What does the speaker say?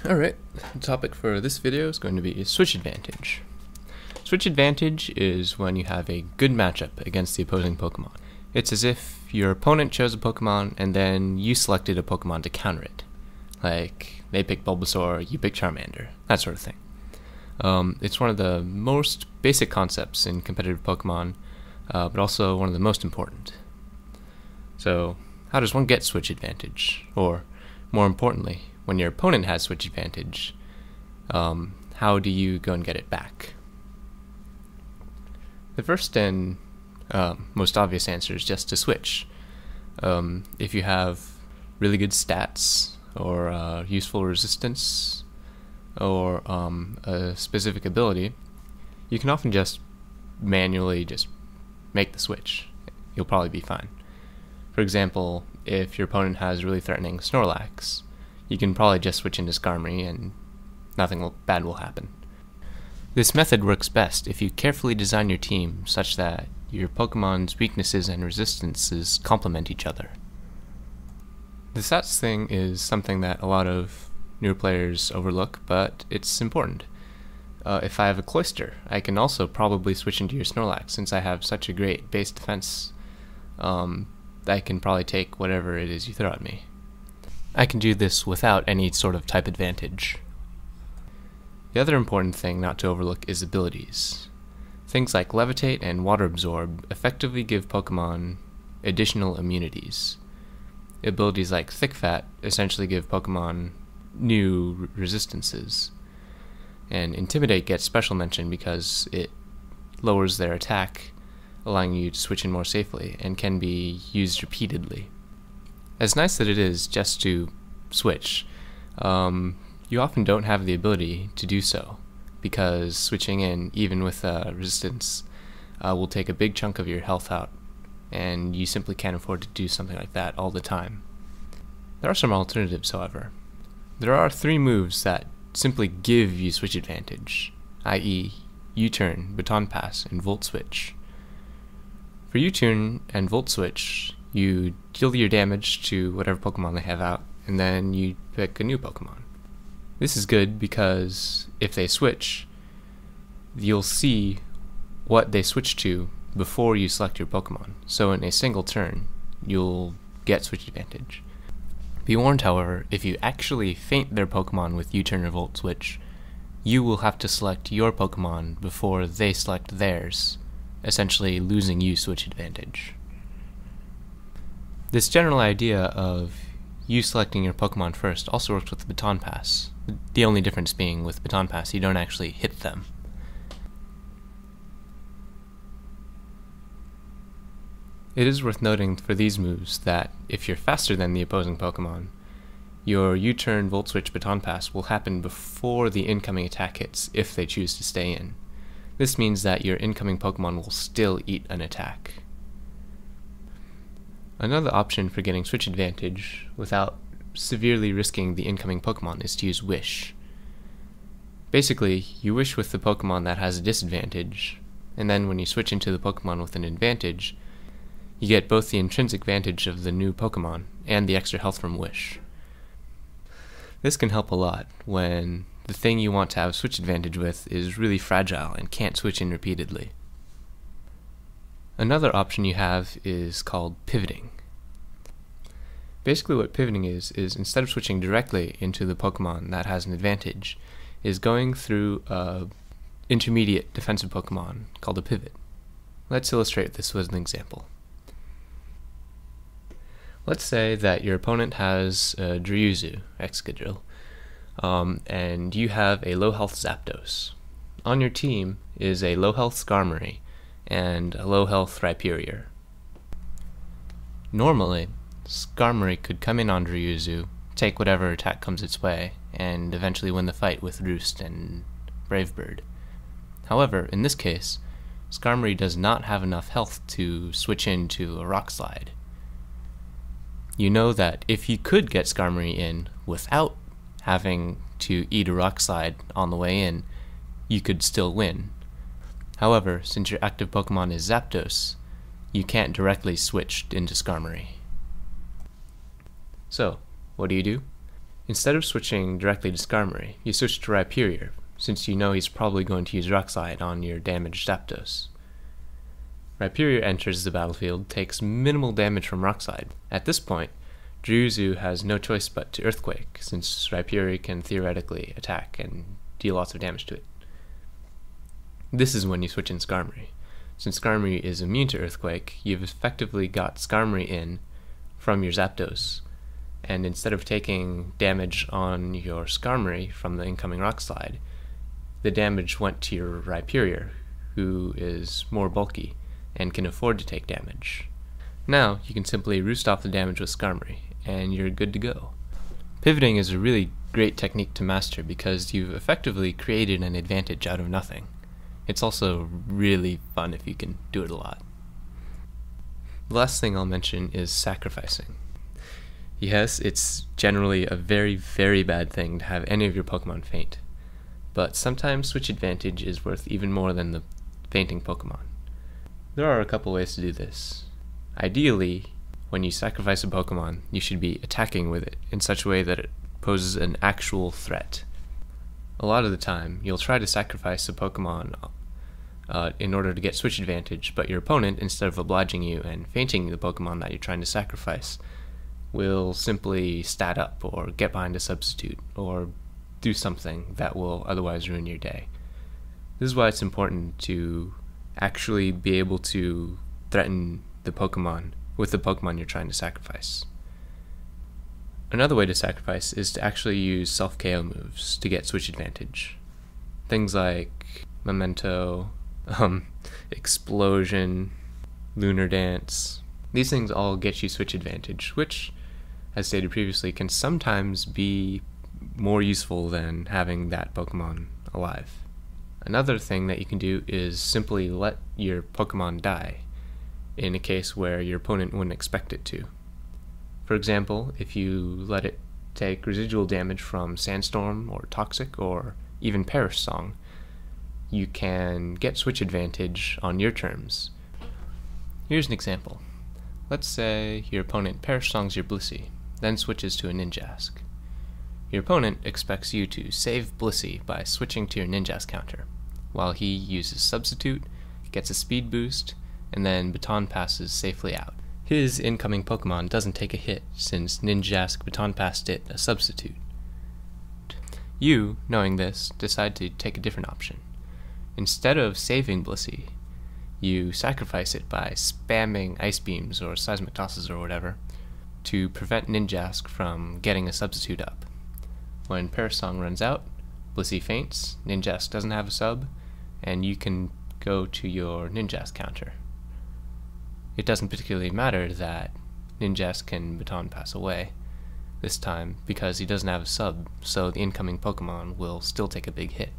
Alright, the topic for this video is going to be Switch Advantage. Switch Advantage is when you have a good matchup against the opposing Pokemon. It's as if your opponent chose a Pokemon and then you selected a Pokemon to counter it. Like, they pick Bulbasaur, you pick Charmander, that sort of thing. It's one of the most basic concepts in competitive Pokemon, but also one of the most important. So, how does one get Switch Advantage? Or, more importantly, when your opponent has Switch Advantage, how do you go and get it back? The first and most obvious answer is just to switch. If you have really good stats, or useful resistance, or a specific ability, you can often just manually make the switch. You'll probably be fine. For example, if your opponent has really threatening Snorlax, you can probably just switch into Skarmory and nothing bad will happen. This method works best if you carefully design your team such that your Pokemon's weaknesses and resistances complement each other. The stats thing is something that a lot of newer players overlook, but it's important. If I have a Cloyster, I can also probably switch into your Snorlax since I have such a great base defense. I can probably take whatever it is you throw at me. I can do this without any sort of type advantage. The other important thing not to overlook is abilities. Things like Levitate and Water Absorb effectively give Pokemon additional immunities. Abilities like Thick Fat essentially give Pokemon new resistances. And Intimidate gets special mention because it lowers their attack, allowing you to switch in more safely, and can be used repeatedly. As nice that it is just to switch, you often don't have the ability to do so, because switching in, even with resistance, will take a big chunk of your health out, and you simply can't afford to do something like that all the time. There are some alternatives, however. There are 3 moves that simply give you Switch Advantage, i.e. U-Turn, Baton Pass, and Volt Switch. For U-Turn and Volt Switch, you deal your damage to whatever Pokemon they have out, and then you pick a new Pokemon. This is good because if they switch, you'll see what they switch to before you select your Pokemon. So in a single turn, you'll get Switch Advantage. Be warned, however, if you actually feint their Pokemon with U-Turn or Volt Switch, you will have to select your Pokemon before they select theirs, essentially losing you Switch Advantage. This general idea of you selecting your Pokemon first also works with the Baton Pass, the only difference being with Baton Pass you don't actually hit them. It is worth noting for these moves that if you're faster than the opposing Pokemon, your U-Turn, Volt Switch, Baton Pass will happen before the incoming attack hits if they choose to stay in. This means that your incoming Pokemon will still eat an attack. Another option for getting Switch Advantage without severely risking the incoming Pokemon is to use Wish. Basically, you wish with the Pokemon that has a disadvantage, and then when you switch into the Pokemon with an advantage, you get both the intrinsic advantage of the new Pokemon and the extra health from Wish. This can help a lot when the thing you want to have Switch Advantage with is really fragile and can't switch in repeatedly. Another option you have is called pivoting. Basically what pivoting is instead of switching directly into the Pokemon that has an advantage, is going through an intermediate defensive Pokemon called a pivot. Let's illustrate this with an example. Let's say that your opponent has a Drewzu, Excadrill, and you have a low health Zapdos. On your team is a low health Skarmory and a low health Rhyperior. Normally, Skarmory could come in on Drewzu, take whatever attack comes its way, and eventually win the fight with Roost and Brave Bird. However, in this case, Skarmory does not have enough health to switch into a Rock Slide. You know that if you could get Skarmory in without having to eat a Rock Slide on the way in, you could still win. However, since your active Pokemon is Zapdos, you can't directly switch into Skarmory. So, what do? Instead of switching directly to Skarmory, you switch to Rhyperior, since you know he's probably going to use Rock Slide on your damaged Zapdos. Rhyperior enters the battlefield, takes minimal damage from Rock Slide. At this point, Drewzu has no choice but to Earthquake, since Rhyperior can theoretically attack and deal lots of damage to it. This is when you switch in Skarmory. Since Skarmory is immune to Earthquake, you've effectively got Skarmory in from your Zapdos, and instead of taking damage on your Skarmory from the incoming Rock Slide, the damage went to your Rhyperior, who is more bulky and can afford to take damage. Now you can simply roost off the damage with Skarmory, and you're good to go. Pivoting is a really great technique to master because you've effectively created an advantage out of nothing. It's also really fun if you can do it a lot. The last thing I'll mention is sacrificing. Yes, it's generally a very, very bad thing to have any of your Pokemon faint, but sometimes Switch Advantage is worth even more than the fainting Pokemon. There are a couple ways to do this. Ideally, when you sacrifice a Pokemon, you should be attacking with it in such a way that it poses an actual threat. A lot of the time, you'll try to sacrifice a Pokemon in order to get Switch Advantage, but your opponent, instead of obliging you and fainting the Pokemon that you're trying to sacrifice, will simply stat up or get behind a substitute or do something that will otherwise ruin your day. This is why it's important to actually be able to threaten the Pokemon with the Pokemon you're trying to sacrifice. Another way to sacrifice is to actually use self-KO moves to get Switch Advantage. Things like Memento, Explosion, Lunar Dance. These things all get you Switch Advantage, which, as stated previously, can sometimes be more useful than having that Pokemon alive. Another thing that you can do is simply let your Pokemon die in a case where your opponent wouldn't expect it to. For example, if you let it take residual damage from Sandstorm or Toxic or even Perish Song, you can get Switch Advantage on your terms. Here's an example. Let's say your opponent Perish Songs your Blissey, then switches to a Ninjask. Your opponent expects you to save Blissey by switching to your Ninjask counter, while he uses Substitute, gets a speed boost, and then Baton Passes safely out. His incoming Pokemon doesn't take a hit since Ninjask Baton Passed it a Substitute. You, knowing this, decide to take a different option. Instead of saving Blissey, you sacrifice it by spamming Ice Beams or Seismic Tosses or whatever to prevent Ninjask from getting a substitute up. When Perish Song runs out, Blissey faints, Ninjask doesn't have a sub, and you can go to your Ninjask counter. It doesn't particularly matter that Ninjask can Baton Pass away this time because he doesn't have a sub, so the incoming Pokemon will still take a big hit.